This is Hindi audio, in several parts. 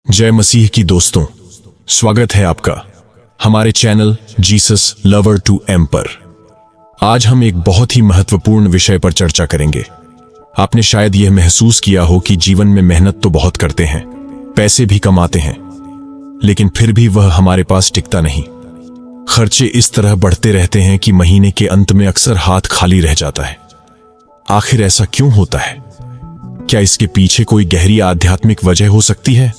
जय मसीह की दोस्तों, स्वागत है आपका हमारे channel Jesus lover two M पर। आज हम एक बहुत ही महत्वपूर्ण विषय पर चर्चा करेंगे। आपने शायद यह महसूस किया हो कि जीवन में मेहनत तो बहुत करते हैं, पैसे भी कमाते हैं, लेकिन फिर भी वह हमारे पास टिकता नहीं। खर्चे इस तरह बढ़ते रहते हैं कि महीने के अंत में अक्सर हाथ खाली रह जाता है। आखिर ऐसा क्यों होता है? क्या इसके पीछे कोई गहरी आध्यात्मिक वजह हो सकती है?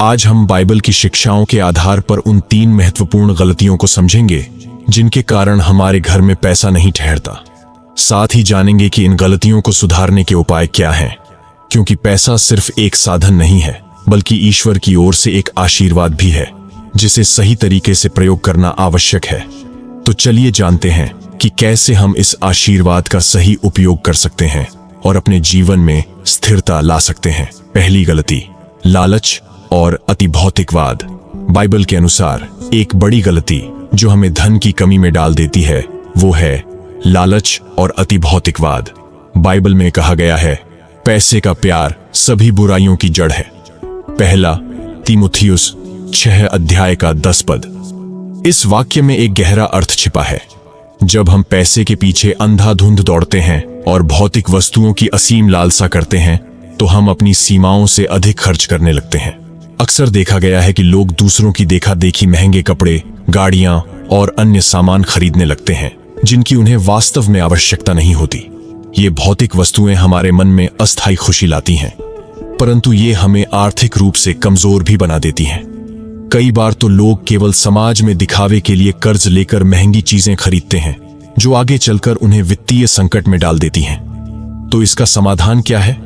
आज हम बाइबल की शिक्षाओं के आधार पर उन 3 महत्वपूर्ण गलतियों को समझेंगे जिनके कारण हमारे घर में पैसा नहीं ठहरता। साथ ही जानेंगे कि इन गलतियों को सुधारने के उपाय क्या हैं, क्योंकि पैसा सिर्फ एक साधन नहीं है, बल्कि ईश्वर की ओर से एक आशीर्वाद भी है, जिसे सही तरीके से प्रयोग करना आवश्यक है। तो चलिए जानते हैं कि कैसे हम इस आशीर्वाद का सही उपयोग कर सकते हैं और अपने जीवन में स्थिरता ला सकते हैं। पहली गलती, लालच और अति भौतिकवाद। बाइबल के अनुसार एक बड़ी गलती जो हमें धन की कमी में डाल देती है वो है लालच और अति भौतिकवाद। बाइबल में कहा गया है, पैसे का प्यार सभी बुराइयों की जड़ है। पहला तीमुथियुस 6 अध्याय का 10 पद। इस वाक्य में एक गहरा अर्थ छिपा है। जब हम पैसे के पीछे अंधाधुंध दौड़ते हैं और भौतिक वस्तुओं की असीम लालसा करते हैं, तो हम अपनी सीमाओं से अधिक खर्च करने लगते हैं। अक्सर देखा गया है कि लोग दूसरों की देखा देखी महंगे कपड़े, गाड़ियां और अन्य सामान खरीदने लगते हैं जिनकी उन्हें वास्तव में आवश्यकता नहीं होती। ये भौतिक वस्तुएं हमारे मन में अस्थायी खुशी लाती हैं, परंतु ये हमें आर्थिक रूप से कमजोर भी बना देती हैं। कई बार तो लोग केवल समाज में दिखावे के लिए कर्ज लेकर महंगी चीजें खरीदते हैं, जो आगे चलकर उन्हें वित्तीय संकट में डाल देती हैं। तो इसका समाधान क्या है?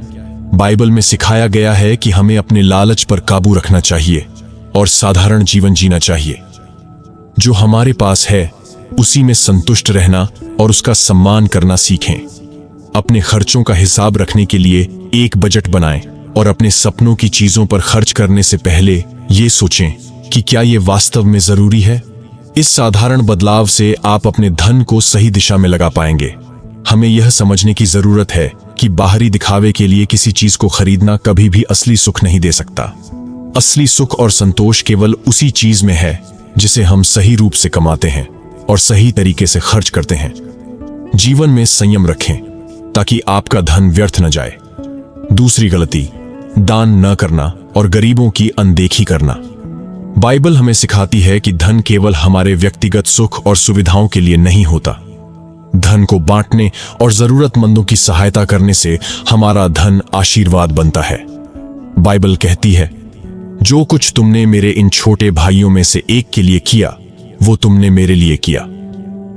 बाइबल में सिखाया गया है कि हमें अपने लालच पर काबू रखना चाहिए और साधारण जीवन जीना चाहिए। जो हमारे पास है उसी में संतुष्ट रहना और उसका सम्मान करना सीखें। अपने खर्चों का हिसाब रखने के लिए एक बजट बनाएं और अपने सपनों की चीजों पर खर्च करने से पहले ये सोचें कि क्या ये वास्तव में जरूरी है। इस साधारण बदलाव से आप अपने धन को सही दिशा में लगा पाएंगे। हमें यह समझने की जरूरत है कि बाहरी दिखावे के लिए किसी चीज को खरीदना कभी भी असली सुख नहीं दे सकता। असली सुख और संतोष केवल उसी चीज में है जिसे हम सही रूप से कमाते हैं और सही तरीके से खर्च करते हैं। जीवन में संयम रखें ताकि आपका धन व्यर्थ न जाए। दूसरी गलती, दान न करना और गरीबों की अनदेखी करना। बाइबल हमें सिखाती है कि धन केवल हमारे व्यक्तिगत सुख और सुविधाओं के लिए नहीं होता। धन को बांटने और जरूरतमंदों की सहायता करने से हमारा धन आशीर्वाद बनता है। बाइबल कहती है, जो कुछ तुमने मेरे इन छोटे भाइयों में से एक के लिए किया, वो तुमने मेरे लिए किया।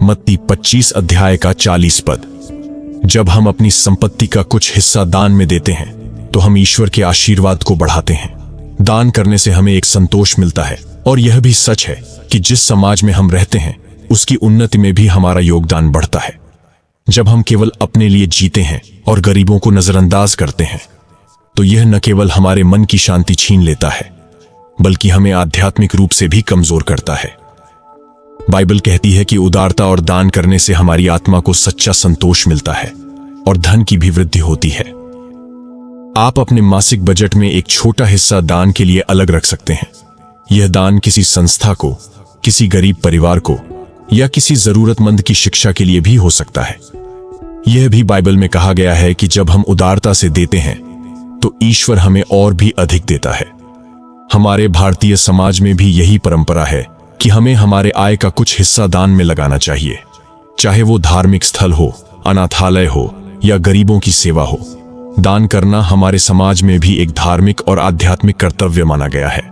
मत्ती 25 अध्याय का 40 पद। जब हम अपनी संपत्ति का कुछ हिस्सा दान में देते हैं, तो हम ईश्वर के आशीर्वाद को बढ़ाते हैं। दान करने से हमें एक संतोष मिलता है, और यह भी सच है कि जिस समाज में हम रहते हैं उसकी उन्नति में भी हमारा योगदान बढ़ता है। जब हम केवल अपने लिए जीते हैं और गरीबों को नजरअंदाज करते हैं, तो यह न केवल हमारे मन की शांति छीन लेता है, बल्कि हमें आध्यात्मिक रूप से भी कमजोर करता है। बाइबल कहती है कि उदारता और दान करने से हमारी आत्मा को सच्चा संतोष मिलता है और धन की भी वृद्धि होती है। आप अपने मासिक बजट में एक छोटा हिस्सा दान के लिए अलग रख सकते हैं। यह दान किसी संस्था को, किसी गरीब परिवार को या किसी जरूरतमंद की शिक्षा के लिए भी हो सकता है। यह भी बाइबल में कहा गया है कि जब हम उदारता से देते हैं तो ईश्वर हमें और भी अधिक देता है। हमारे भारतीय समाज में भी यही परंपरा है कि हमें हमारे आय का कुछ हिस्सा दान में लगाना चाहिए, चाहे वो धार्मिक स्थल हो, अनाथालय हो या गरीबों की सेवा हो। दान करना हमारे समाज में भी एक धार्मिक और आध्यात्मिक कर्तव्य माना गया है।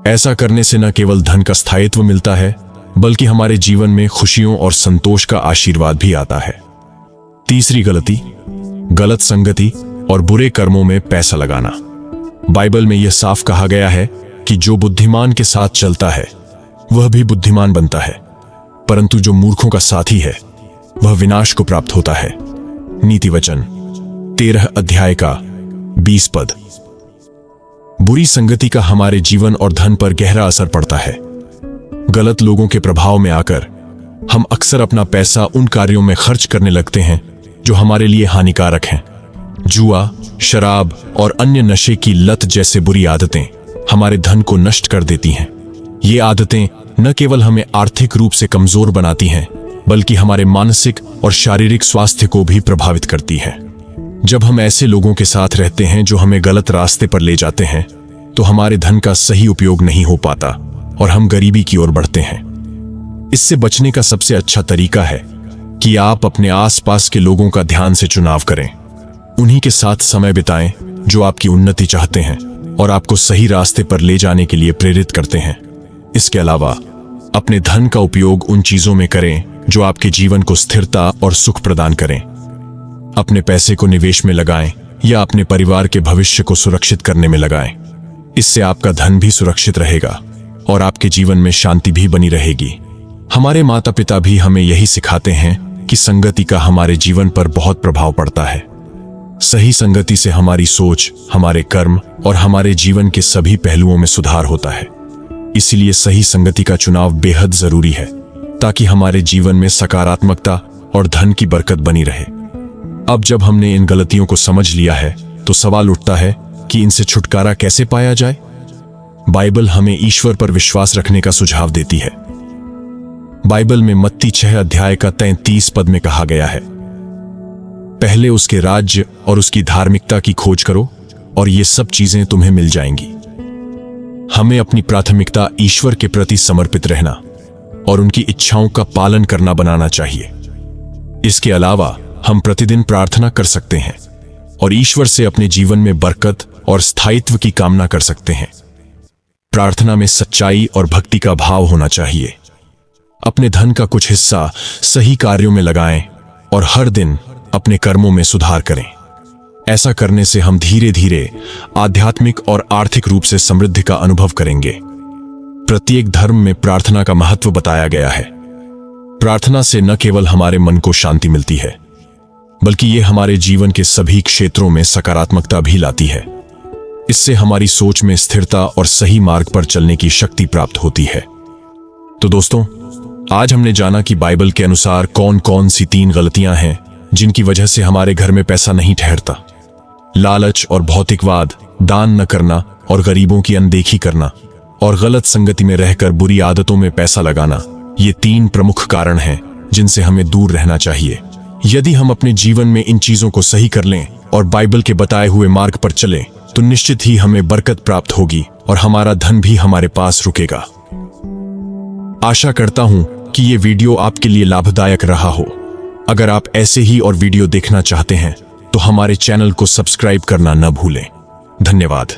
ऐसा करने से न केवल धन का स्थायित्व मिलता है, बल्कि हमारे जीवन में खुशियों और संतोष का आशीर्वाद भी आता है। तीसरी गलती, गलत संगति और बुरे कर्मों में पैसा लगाना। बाइबल में यह साफ कहा गया है कि जो बुद्धिमान के साथ चलता है वह भी बुद्धिमान बनता है, परंतु जो मूर्खों का साथी है वह विनाश को प्राप्त होता है। नीति वचन 13 अध्याय का 20 पद। बुरी संगति का हमारे जीवन और धन पर गहरा असर पड़ता है। गलत लोगों के प्रभाव में आकर हम अक्सर अपना पैसा उन कार्यों में खर्च करने लगते हैं जो हमारे लिए हानिकारक हैं। जुआ, शराब और अन्य नशे की लत जैसे बुरी आदतें हमारे धन को नष्ट कर देती हैं। ये आदतें न केवल हमें आर्थिक रूप से कमजोर बनाती हैं, बल्कि हमारे मानसिक और शारीरिक स्वास्थ्य को भी प्रभावित करती हैं। जब हम ऐसे लोगों के साथ रहते हैं जो हमें गलत रास्ते पर ले जाते हैं, तो हमारे धन का सही उपयोग नहीं हो पाता और हम गरीबी की ओर बढ़ते हैं। इससे बचने का सबसे अच्छा तरीका है कि आप अपने आसपास के लोगों का ध्यान से चुनाव करें। उन्हीं के साथ समय बिताएं जो आपकी उन्नति चाहते हैं और आपको सही रास्ते पर ले जाने के लिए प्रेरित करते हैं। इसके अलावा अपने धन का उपयोग उन चीजों में करें जो आपके जीवन को स्थिरता और सुख प्रदान करें। अपने पैसे को निवेश में लगाएं या अपने परिवार के भविष्य को सुरक्षित करने में लगाएं। इससे आपका धन भी सुरक्षित रहेगा और आपके जीवन में शांति भी बनी रहेगी। हमारे माता पिता भी हमें यही सिखाते हैं कि संगति का हमारे जीवन पर बहुत प्रभाव पड़ता है। सही संगति से हमारी सोच, हमारे कर्म और हमारे जीवन के सभी पहलुओं में सुधार होता है। इसलिए सही संगति का चुनाव बेहद जरूरी है, ताकि हमारे जीवन में सकारात्मकता और धन की बरकत बनी रहे। अब जब हमने इन गलतियों को समझ लिया है, तो सवाल उठता है कि इनसे छुटकारा कैसे पाया जाए। बाइबल हमें ईश्वर पर विश्वास रखने का सुझाव देती है। बाइबल में मत्ती 6 अध्याय का 33 पद में कहा गया है, पहले उसके राज्य और उसकी धार्मिकता की खोज करो और ये सब चीजें तुम्हें मिल जाएंगी। हमें अपनी प्राथमिकता ईश्वर के प्रति समर्पित रहना और उनकी इच्छाओं का पालन करना बनाना चाहिए। इसके अलावा हम प्रतिदिन प्रार्थना कर सकते हैं और ईश्वर से अपने जीवन में बरकत और स्थायित्व की कामना कर सकते हैं। प्रार्थना में सच्चाई और भक्ति का भाव होना चाहिए। अपने धन का कुछ हिस्सा सही कार्यों में लगाएं और हर दिन अपने कर्मों में सुधार करें। ऐसा करने से हम धीरे धीरे आध्यात्मिक और आर्थिक रूप से समृद्धि का अनुभव करेंगे। प्रत्येक धर्म में प्रार्थना का महत्व बताया गया है। प्रार्थना से न केवल हमारे मन को शांति मिलती है, बल्कि ये हमारे जीवन के सभी क्षेत्रों में सकारात्मकता भी लाती है। इससे हमारी सोच में स्थिरता और सही मार्ग पर चलने की शक्ति प्राप्त होती है। तो दोस्तों, आज हमने जाना कि बाइबल के अनुसार कौन कौन सी 3 गलतियां हैं जिनकी वजह से हमारे घर में पैसा नहीं ठहरता। लालच और भौतिकवाद, दान न करना और गरीबों की अनदेखी करना, और गलत संगति में रहकर बुरी आदतों में पैसा लगाना, ये 3 प्रमुख कारण हैं जिनसे हमें दूर रहना चाहिए। यदि हम अपने जीवन में इन चीजों को सही कर लें और बाइबल के बताए हुए मार्ग पर चलें, तो निश्चित ही हमें बरकत प्राप्त होगी और हमारा धन भी हमारे पास रुकेगा। आशा करता हूं कि ये वीडियो आपके लिए लाभदायक रहा हो। अगर आप ऐसे ही और वीडियो देखना चाहते हैं, तो हमारे चैनल को सब्सक्राइब करना न भूलें। धन्यवाद।